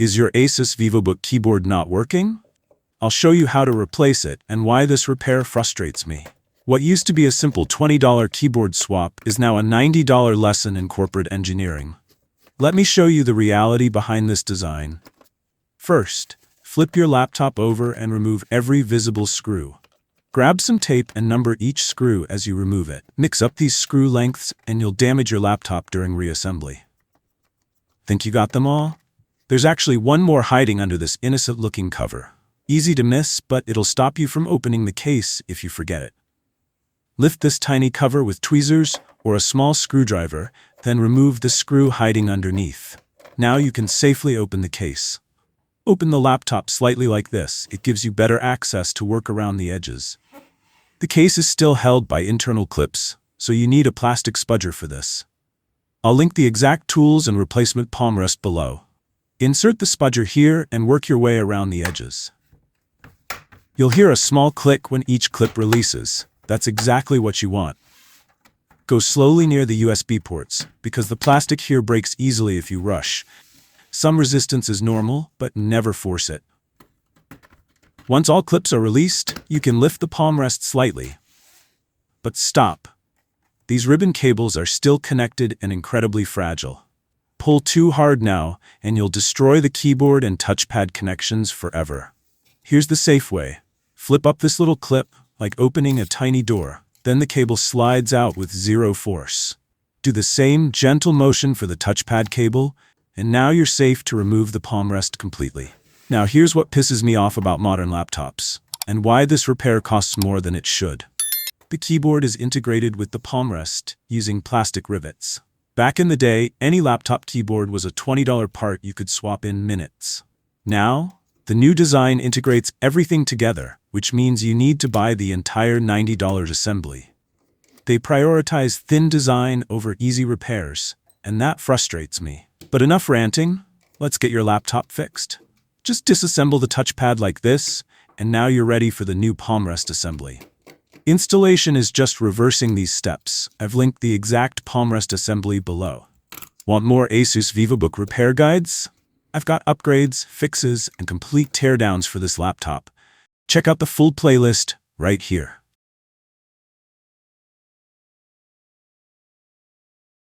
Is your ASUS Vivobook keyboard not working? I'll show you how to replace it and why this repair frustrates me. What used to be a simple $20 keyboard swap is now a $90 lesson in corporate engineering. Let me show you the reality behind this design. First, flip your laptop over and remove every visible screw. Grab some tape and number each screw as you remove it. Mix up these screw lengths and you'll damage your laptop during reassembly. Think you got them all? There's actually one more hiding under this innocent-looking cover. Easy to miss, but it'll stop you from opening the case if you forget it. Lift this tiny cover with tweezers or a small screwdriver, then remove the screw hiding underneath. Now you can safely open the case. Open the laptop slightly like this. It gives you better access to work around the edges. The case is still held by internal clips, so you need a plastic spudger for this. I'll link the exact tools and replacement Palmrest below. Insert the spudger here and work your way around the edges. You'll hear a small click when each clip releases. That's exactly what you want. Go slowly near the USB ports, because the plastic here breaks easily if you rush. Some resistance is normal, but never force it. Once all clips are released, you can lift the Palmrest slightly. But stop. These ribbon cables are still connected and incredibly fragile. Pull too hard now, and you'll destroy the keyboard and touchpad connections forever. Here's the safe way. Flip up this little clip, like opening a tiny door. Then the cable slides out with zero force. Do the same gentle motion for the touchpad cable, and now you're safe to remove the Palmrest completely. Now here's what pisses me off about modern laptops, and why this repair costs more than it should. The keyboard is integrated with the Palmrest using plastic rivets. Back in the day, any laptop keyboard was a $20 part you could swap in minutes. Now, the new design integrates everything together, which means you need to buy the entire $90 assembly. They prioritize thin design over easy repairs, and that frustrates me. But enough ranting, let's get your laptop fixed. Just disassemble the touchpad like this, and now you're ready for the new Palmrest assembly. Installation is just reversing these steps. I've linked the exact Palmrest assembly below. Want more ASUS Vivobook repair guides? I've got upgrades, fixes, and complete teardowns for this laptop. Check out the full playlist right here.